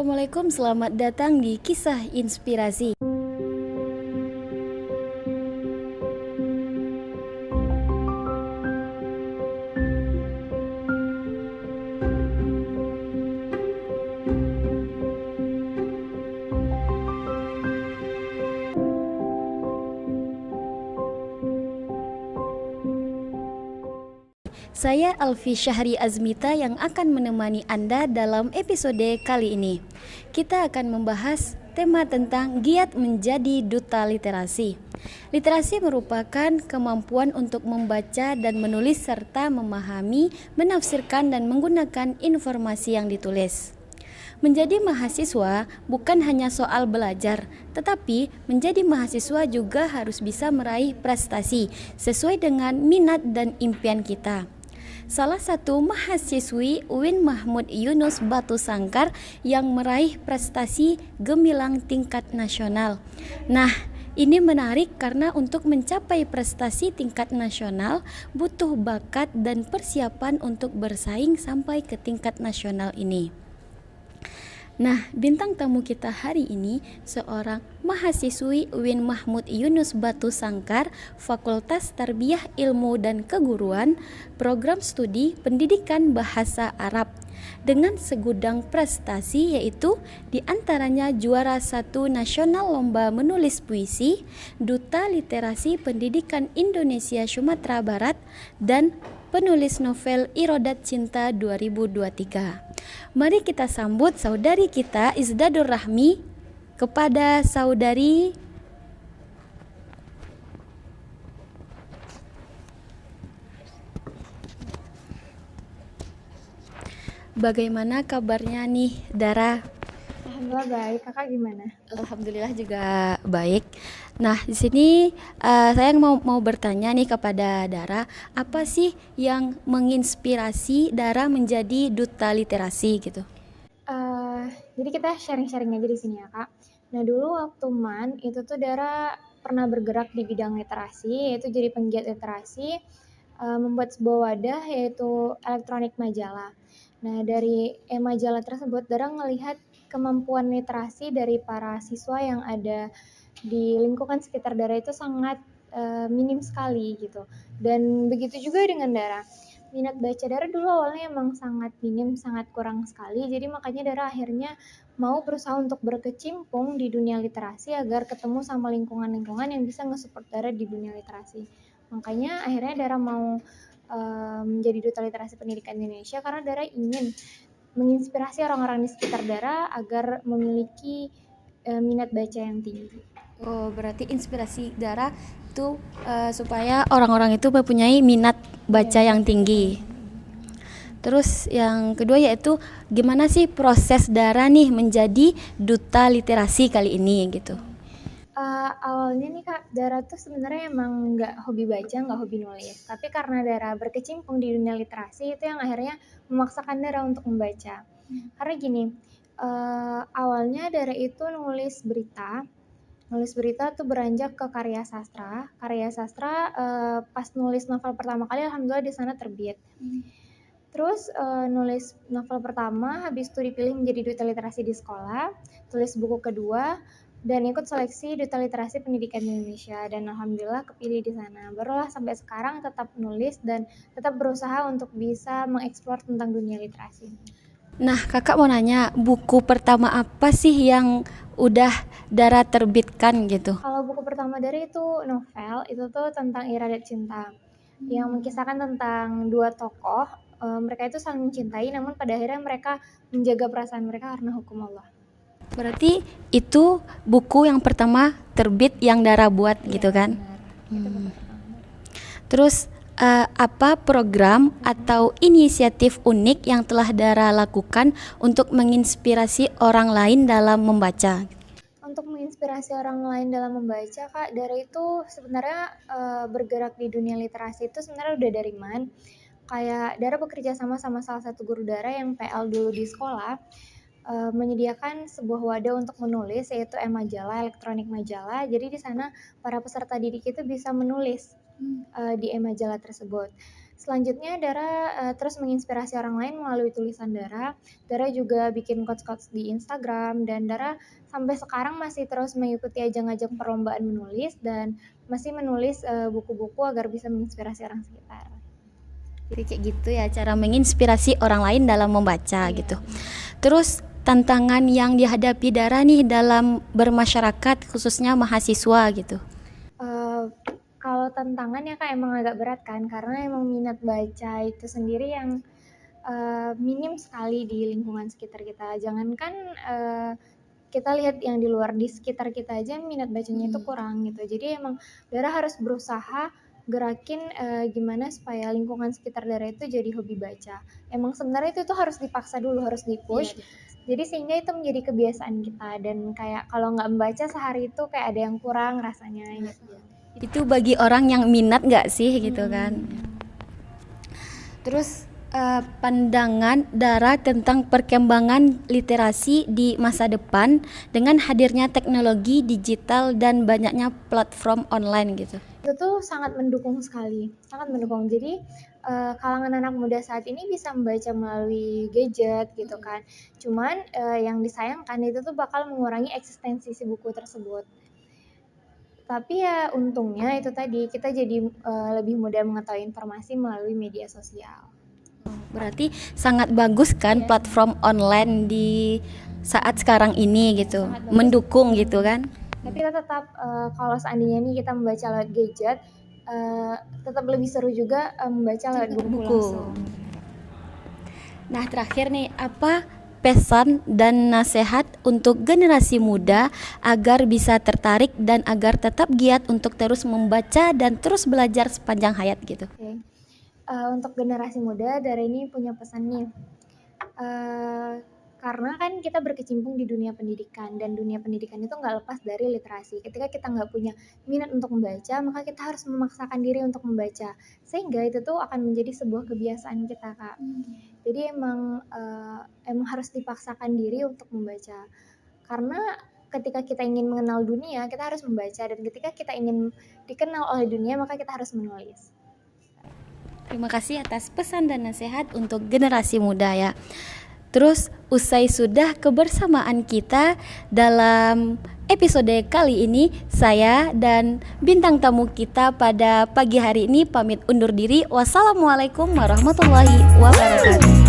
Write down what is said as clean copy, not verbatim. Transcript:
Assalamualaikum, selamat datang di Kisah Inspirasi. Saya Alfi Syahri Azmita yang akan menemani Anda dalam episode kali ini. Kita akan membahas tema tentang giat menjadi duta literasi. Literasi merupakan kemampuan untuk membaca dan menulis serta memahami, menafsirkan dan menggunakan informasi yang ditulis. Menjadi mahasiswa bukan hanya soal belajar, tetapi menjadi mahasiswa juga harus bisa meraih prestasi sesuai dengan minat dan impian kita. Salah satu mahasiswi UIN Mahmud Yunus Batu Sangkar yang meraih prestasi gemilang tingkat nasional. Nah, ini menarik karena untuk mencapai prestasi tingkat nasional butuh bakat dan persiapan untuk bersaing sampai ke tingkat nasional ini. Nah, bintang tamu kita hari ini seorang mahasiswi UIN Mahmud Yunus Batu Sangkar, Fakultas Tarbiyah Ilmu dan Keguruan, Program Studi Pendidikan Bahasa Arab, dengan segudang prestasi yaitu diantaranya juara 1 Nasional Lomba Menulis Puisi, Duta Literasi Pendidikan Indonesia Sumatera Barat, dan penulis novel Irodat Cinta 2023. Mari kita sambut saudari kita Izdadur Rahmi. Kepada saudari, bagaimana kabarnya nih, Dara? Alhamdulillah baik, kakak gimana? Alhamdulillah juga baik. Nah, di sini saya mau bertanya nih kepada Dara, apa sih yang menginspirasi Dara menjadi duta literasi gitu? Jadi kita sharing-sharing aja di sini ya kak. Nah dulu waktu itu tuh Dara pernah bergerak di bidang literasi, yaitu jadi penggiat literasi, membuat sebuah wadah yaitu elektronik majalah. Nah dari majalah tersebut Dara ngelihat kemampuan literasi dari para siswa yang ada di lingkungan sekitar Dara itu sangat minim sekali gitu. Dan begitu juga dengan Dara. Minat baca Dara dulu awalnya emang sangat minim, sangat kurang sekali. Jadi makanya Dara akhirnya mau berusaha untuk berkecimpung di dunia literasi agar ketemu sama lingkungan-lingkungan yang bisa nge-support Dara di dunia literasi. Makanya akhirnya Dara mau menjadi duta literasi pendidikan Indonesia karena Dara ingin menginspirasi orang-orang di sekitar Dara agar memiliki minat baca yang tinggi. Oh, berarti inspirasi Dara itu supaya orang-orang itu mempunyai minat baca yang tinggi. Terus yang kedua yaitu gimana sih proses Dara nih menjadi duta literasi kali ini gitu? Awalnya nih Kak, Dara tuh sebenarnya emang nggak hobi baca, nggak hobi nulis. Tapi karena Dara berkecimpung di dunia literasi itu yang akhirnya memaksakan Dara untuk membaca. Karena gini, awalnya Dara itu nulis berita. Nulis berita tuh beranjak ke karya sastra. Karya sastra pas nulis novel pertama kali alhamdulillah di sana terbit. Terus nulis novel pertama, habis itu dipilih menjadi duta literasi di sekolah, tulis buku kedua, dan ikut seleksi duta literasi pendidikan Indonesia. Dan alhamdulillah kepilih di sana. Barulah sampai sekarang tetap nulis dan tetap berusaha untuk bisa mengeksplor tentang dunia literasi. Nah, kakak mau nanya, buku pertama apa sih yang udah Dara terbitkan gitu? Kalau buku pertama dari itu novel, itu tuh tentang Irodat Cinta. Yang mengisahkan tentang dua tokoh, mereka itu saling mencintai namun pada akhirnya mereka menjaga perasaan mereka karena hukum Allah. Berarti itu buku yang pertama terbit yang Dara buat gitu kan? Itu buku pertama. Terus apa program atau inisiatif unik yang telah Dara lakukan untuk menginspirasi orang lain dalam membaca? Untuk menginspirasi orang lain dalam membaca, Kak, Dara itu sebenarnya bergerak di dunia literasi itu sebenarnya udah dari kayak Dara bekerja sama salah satu guru Dara yang PL dulu di sekolah, menyediakan sebuah wadah untuk menulis yaitu majalah, elektronik majalah. Jadi di sana para peserta didik itu bisa menulis di majalah tersebut. Selanjutnya Dara terus menginspirasi orang lain melalui tulisan Dara. Dara juga bikin quotes-quotes di Instagram, dan Dara sampai sekarang masih terus mengikuti ajang-ajang perlombaan menulis dan masih menulis buku-buku agar bisa menginspirasi orang sekitar. Jadi kayak gitu ya cara menginspirasi orang lain dalam membaca gitu. Terus tantangan yang dihadapi Dara nih dalam bermasyarakat khususnya mahasiswa gitu. Kalau tantangan ya Kak emang agak berat kan, karena emang minat baca itu sendiri yang minim sekali di lingkungan sekitar kita. Jangankan kita lihat yang di luar, di sekitar kita aja minat bacanya itu kurang gitu. Jadi emang Dara harus berusaha gerakin gimana supaya lingkungan sekitar Dara itu jadi hobi baca. Emang sebenarnya itu tuh harus dipaksa dulu, harus dipush. Jadi sehingga itu menjadi kebiasaan kita, dan kayak kalau nggak membaca sehari itu kayak ada yang kurang rasanya gitu. Itu bagi orang yang minat nggak sih gitu kan. Terus pandangan Dara tentang perkembangan literasi di masa depan dengan hadirnya teknologi digital dan banyaknya platform online gitu. Itu tuh sangat mendukung sekali, sangat mendukung. Jadi kalangan anak muda saat ini bisa membaca melalui gadget gitu kan. Cuman yang disayangkan itu tuh bakal mengurangi eksistensi si buku tersebut. Tapi ya untungnya itu tadi kita jadi lebih mudah mengetahui informasi melalui media sosial. Berarti sangat bagus kan platform online di saat sekarang ini gitu, mendukung gitu kan. Tapi kita tetap kalau seandainya nih kita membaca lewat gadget, tetap lebih seru juga membaca lewat buku langsung. Nah terakhir nih, apa pesan dan nasihat untuk generasi muda agar bisa tertarik dan agar tetap giat untuk terus membaca dan terus belajar sepanjang hayat gitu? Oke. Untuk generasi muda, Dara ini punya pesan nih. Karena kan kita berkecimpung di dunia pendidikan, dan dunia pendidikan itu nggak lepas dari literasi. Ketika kita nggak punya minat untuk membaca, maka kita harus memaksakan diri untuk membaca. Sehingga itu tuh akan menjadi sebuah kebiasaan kita, Kak. Jadi emang harus dipaksakan diri untuk membaca. Karena ketika kita ingin mengenal dunia, kita harus membaca, dan ketika kita ingin dikenal oleh dunia, maka kita harus menulis. Terima kasih atas pesan dan nasihat untuk generasi muda ya. Terus usai sudah kebersamaan kita dalam episode kali ini, saya dan bintang tamu kita pada pagi hari ini pamit undur diri. Wassalamualaikum warahmatullahi wabarakatuh.